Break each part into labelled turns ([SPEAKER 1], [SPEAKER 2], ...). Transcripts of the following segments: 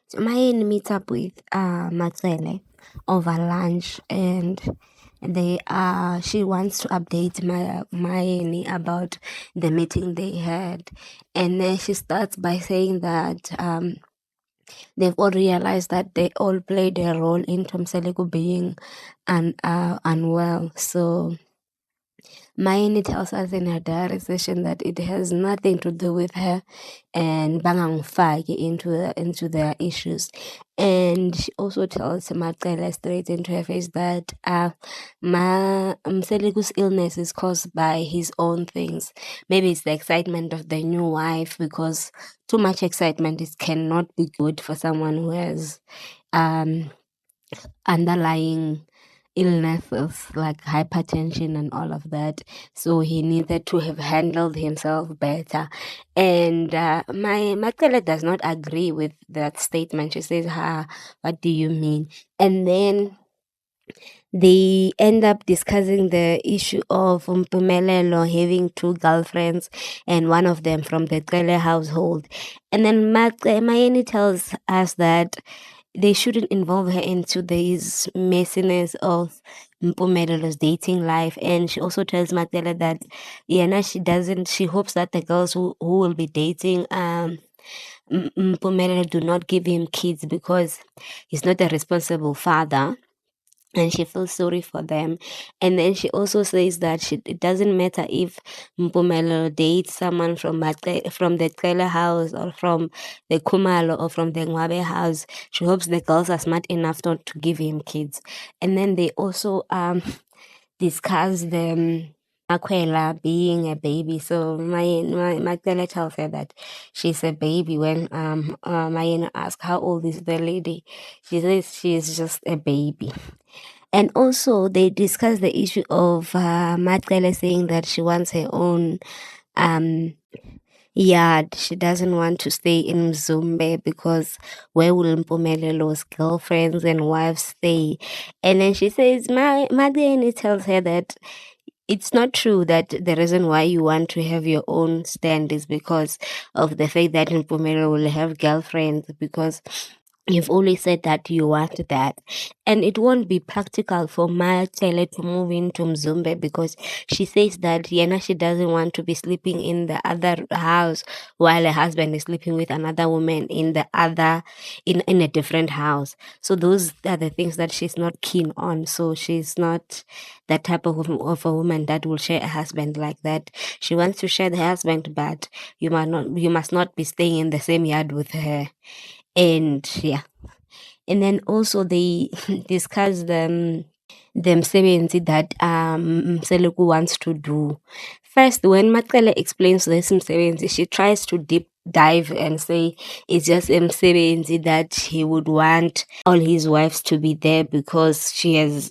[SPEAKER 1] So Mayeni meets up with MaKwhela over lunch, and she wants to update Mayeni about the meeting they had, and then she starts by saying that they've all realized that they all played a role in Mseleku being unwell. So Mayeni tells us in her diary session that it has nothing to do with her and bangangfaki into their issues. And she also tells MaKwhela straight into her face that Mseleku's illness is caused by his own things. Maybe it's the excitement of the new wife, because too much excitement cannot be good for someone who has underlying illnesses like hypertension and all of that. So he needed to have handled himself better. And MaKwhela does not agree with that statement. She says, what do you mean? And then they end up discussing the issue of Mpumelelo having two girlfriends and one of them from the Kwele household. And then Mayeni tells us that they shouldn't involve her into this messiness of Mpumelo's dating life. And she also tells MaKwhela that she hopes that the girls who will be dating Mpumelelo do not give him kids, because he's not a responsible father, and she feels sorry for them. And then she also says that it doesn't matter if Mpumelo dates someone from the Kwele house or from the Kumalo or from the Ngwabe house. She hopes the girls are smart enough not to give him kids. And then they also discuss the MaKwhela being a baby. So MaKwhela tells her that she's a baby. When Mayeni asks how old is the lady, she says she is just a baby. And also, they discuss the issue of MaKwhela saying that she wants her own yard. She doesn't want to stay in Mzumbe, because where will Mpumelo's girlfriends and wives stay? And then she says, Mayeni tells her that it's not true that the reason why you want to have your own stand is because of the fact that Mpumelo will have girlfriends, because you've always said that you want that. And it won't be practical for MaKwhela to move into Mzumbe, because she says that she doesn't want to be sleeping in the other house while her husband is sleeping with another woman in a different house. So those are the things that she's not keen on. So she's not that type of a woman that will share a husband like that. She wants to share the husband, but you must not be staying in the same yard with her. And yeah, and then also they discuss the msebenzi that Mseleku wants to do. First, when MaKwhela explains this msebenzi, she tries to deep dive and say it's just msebenzi that he would want all his wives to be there because she has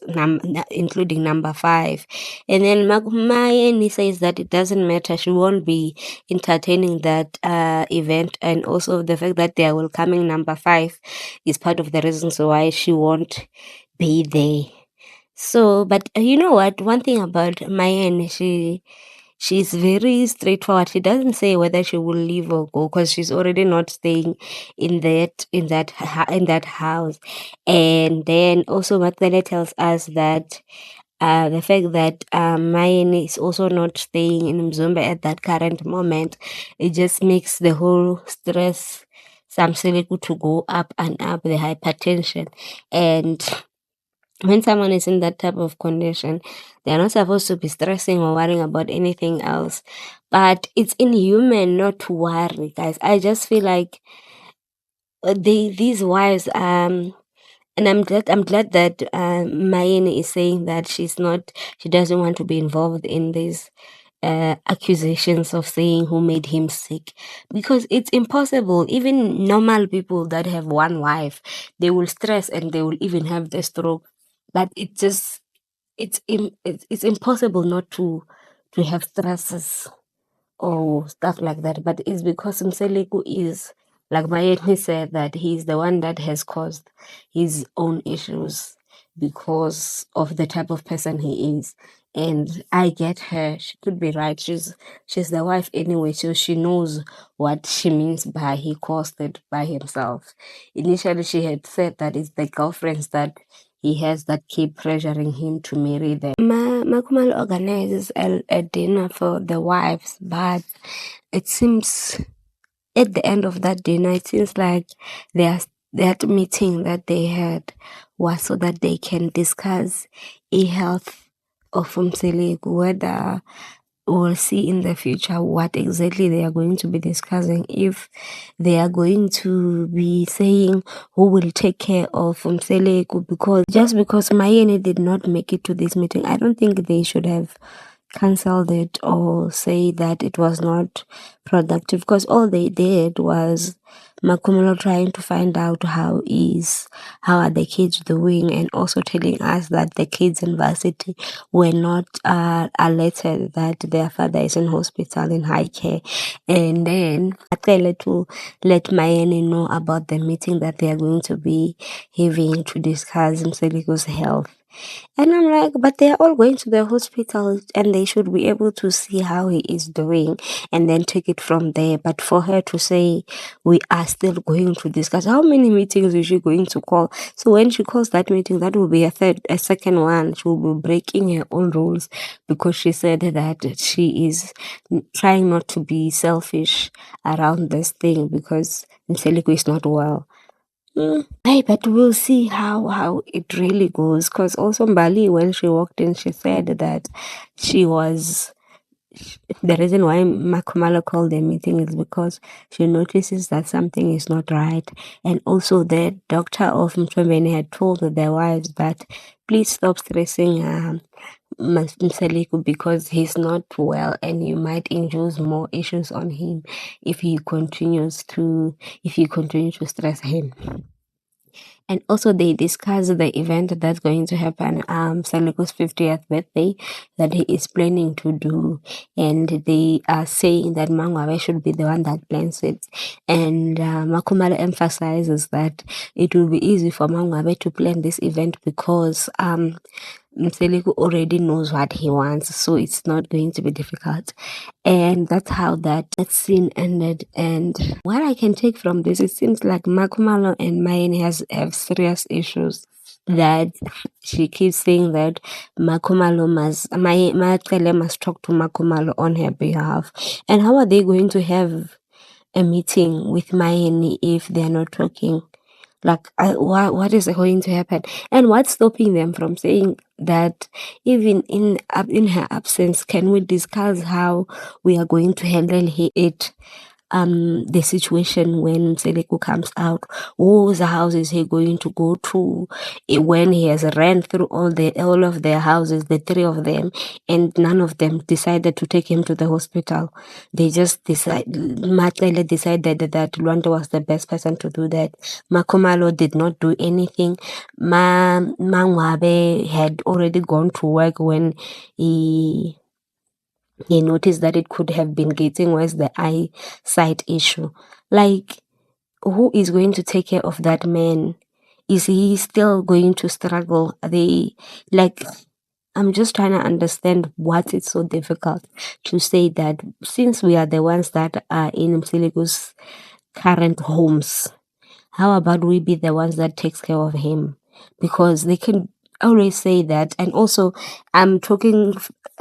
[SPEAKER 1] including number 5. And then Mayeni says that it doesn't matter, she won't be entertaining that event, and also the fact that they are welcoming number 5 is part of the reasons why she won't be there. So, but you know what? One thing about Mayeni, she's very straightforward. She doesn't say whether she will leave or go, because she's already not staying in that house. And then also MaKwhela tells us that the fact that Mayeni is also not staying in Mzumbe at that current moment, it just makes the whole stress Mseleku to go up and up, the hypertension. And when someone is in that type of condition, they're not supposed to be stressing or worrying about anything else. But it's inhuman not to worry, guys. I just feel like these wives, and I'm glad that Mayeni is saying that she doesn't want to be involved in these accusations of saying who made him sick, because it's impossible. Even normal people that have one wife, they will stress and they will even have the stroke. But it's impossible not to have stresses or stuff like that. But it's because Mseleku is, like Mayeni said, that he's the one that has caused his own issues because of the type of person he is. And I get her. She could be right. She's the wife anyway, so she knows what she means by he caused it by himself. Initially, she had said that it's the girlfriends that he has that keep pressuring him to marry them. Makumal organizes a dinner for the wives, but it seems at the end of that dinner, it seems like their that meeting that they had was so that they can discuss a health of Mseleku, whether we'll see in the future what exactly they are going to be discussing. If they are going to be saying who will take care of Mseleku, because just because Mayeni did not make it to this meeting, I don't think they should have cancelled it or say that it was not productive, because all they did was Makumalo trying to find out how are the kids doing, and also telling us that the kids in varsity were not alerted that their father is in hospital in high care. And then Maqwhela to let Mayeni know about the meeting that they are going to be having to discuss Mseleku's health. And I'm like, but they are all going to the hospital and they should be able to see how he is doing and then take it from there. But for her to say, we are still going to discuss, how many meetings is she going to call? So when she calls that meeting, that will be a second one. She will be breaking her own rules because she said that she is trying not to be selfish around this thing because Mseleku is not well. Hey, but we'll see how it really goes. Because also Mbali, when she walked in, she said that she was the reason why Makumala called the meeting is because she notices that something is not right, and also the doctor of Mzumbe had told their wives that please stop stressing Mseleku because he's not well, and you might induce more issues on him if you continue to stress him. And also they discuss the event that's going to happen, Seleku's 50th birthday that he is planning to do. And they are saying that Mangwabe should be the one that plans it. And Makumalo emphasizes that it will be easy for Mangwabe to plan this event because Mseleku already knows what he wants, so it's not going to be difficult. And that's how that scene ended. And what I can take from this, it seems like Makumalo and Mayeni have serious issues. That she keeps saying that Makumalo Maqwhela must talk to Makumalo on her behalf. And how are they going to have a meeting with Mayeni if they're not talking? Like, what is going to happen? And what's stopping them from saying that even in her absence, can we discuss how we are going to handle it? The situation when Mseleku comes out, whose house is he going to go to when he has ran through all of their houses, the three of them, and none of them decided to take him to the hospital. They just Maqwhela decided that Luanda was the best person to do that. Makumalo did not do anything. Mangwabe had already gone to work when he noticed that it could have been getting worse, the eyesight issue. Like, who is going to take care of that man? Is he still going to struggle? I'm just trying to understand what is so difficult to say that since we are the ones that are in Mseleku's current homes, how about we be the ones that takes care of him? Because they can always say that. And also, I'm talking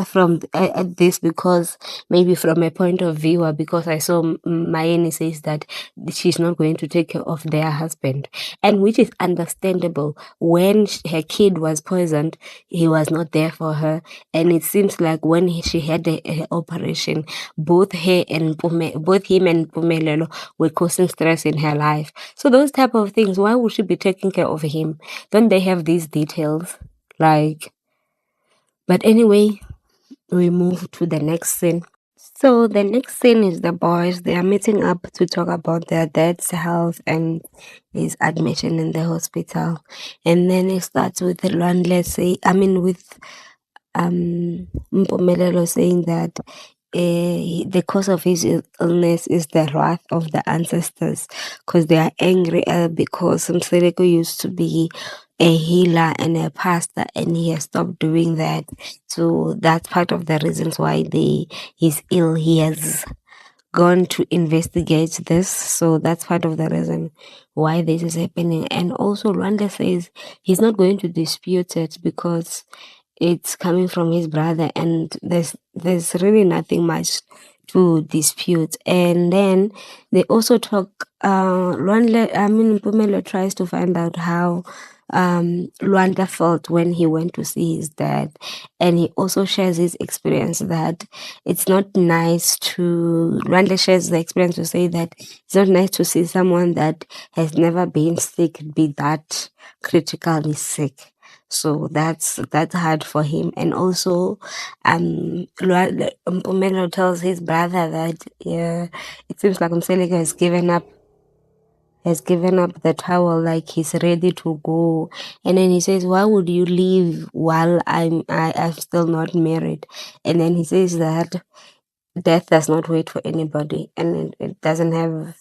[SPEAKER 1] from at this because maybe from a point of viewer, because I saw Mayeni says that she's not going to take care of their husband, and which is understandable. When her kid was poisoned, he was not there for her, and it seems like when she had her operation, both him and Pumelelo were causing stress in her life. So those type of things, why would she be taking care of him? Don't they have these details? But anyway, we move to the next scene. So the next scene is the boys. They are meeting up to talk about their dad's health and his admission in the hospital. And then it starts with the with Mpumelelo saying that the cause of his illness is the wrath of the ancestors because they are angry because Mseleku used to be a healer and a pastor, and he has stopped doing that. So that's part of the reasons why he's ill. He has gone to investigate this. So that's part of the reason why this is happening. And also Rwanda says he's not going to dispute it because it's coming from his brother, and there's really nothing much to dispute. And then they also talk, Mpumelo tries to find out how Luanda felt when he went to see his dad, and he also shares his experience that it's not nice to Luanda shares the experience to say that it's not nice to see someone that has never been sick be that critically sick. So that's hard for him. And also Mpumelo tells his brother that it seems like Mseleku has given up the towel, like he's ready to go. And then he says, why would you leave while I'm still not married? And then he says that death does not wait for anybody, and it doesn't have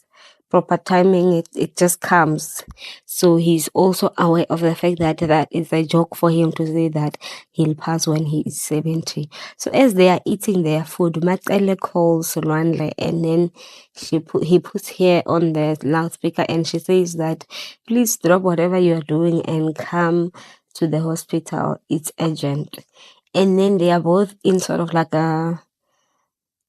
[SPEAKER 1] proper timing. It just comes. So he's also aware of the fact that that is a joke for him to say that he'll pass when he is 70. So as they are eating their food, MaKwhela calls Lwandle, and then he puts her on the loudspeaker, and she says that please drop whatever you are doing and come to the hospital, it's urgent. And then they are both in sort of like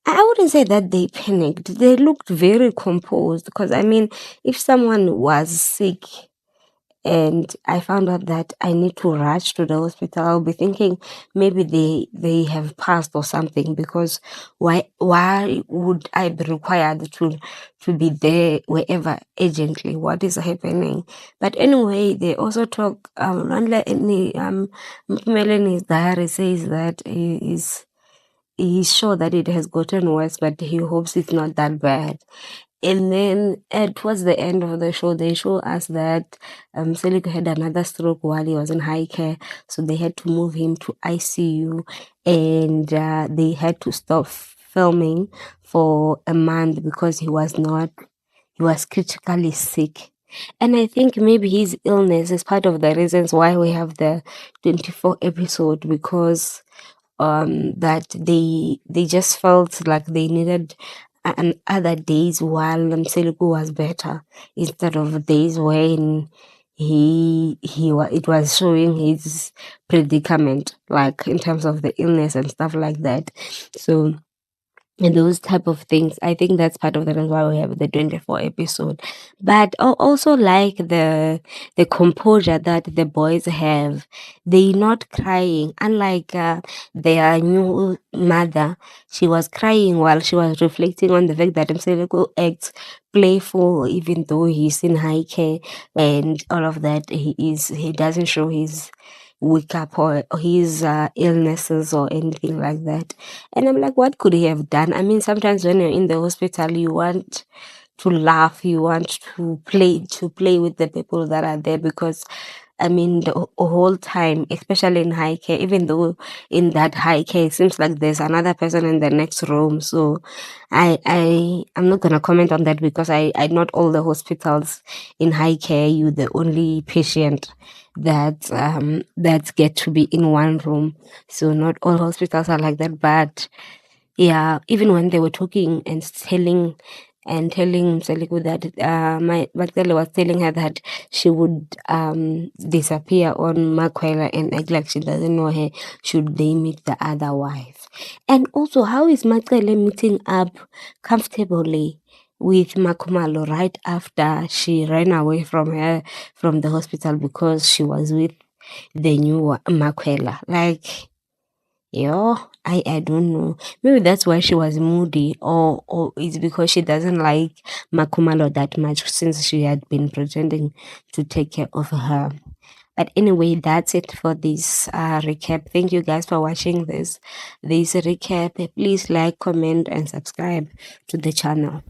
[SPEAKER 1] I wouldn't say that they panicked. They looked very composed because, I mean, if someone was sick and I found out that I need to rush to the hospital, I'll be thinking maybe they have passed or something, because why would I be required to be there wherever urgently? What is happening? But anyway, they also talk Mpumelo in his diary says that he's sure that it has gotten worse, but he hopes it's not that bad. And then towards the end of the show, they show us that Mseleku had another stroke while he was in high care. So they had to move him to ICU, and they had to stop filming for a month because he was critically sick. And I think maybe his illness is part of the reasons why we have the 24 episode, because that they just felt like they needed other days while Mseleku was better, instead of days when it was showing his predicament, like in terms of the illness and stuff like that. So, and those type of things, I think that's part of the reason why we have the 24 episode. But also like the composure that the boys have, they not crying, unlike their new mother. She was crying while she was reflecting on the fact that Mseleku acts playful even though he's in high care and all of that. He doesn't show his wake up or his illnesses or anything like that. And I'm like, what could he have done? I mean, sometimes when you're in the hospital, you want to laugh, you want to play with the people that are there, because I mean, the whole time, especially in high care, even though in that high care, it seems like there's another person in the next room. So I'm not gonna comment on that, because I not all the hospitals in high care, you the only patient that get to be in one room. So not all hospitals are like that. But yeah, even when they were talking and telling Mseleku that my MaKwhela was telling her that she would disappear on MaKwhela and act like she doesn't know her should they meet the other wife. And also, how is MaKwhela meeting up comfortably with Makumalo right after she ran away from the hospital because she was with the new MaKwhela? Like, yeah, I don't know. Maybe that's why she was moody, or it's because she doesn't like Makumalo that much, since she had been pretending to take care of her. But anyway, that's it for this recap. Thank you guys for watching this recap. Please like, comment, and subscribe to the channel.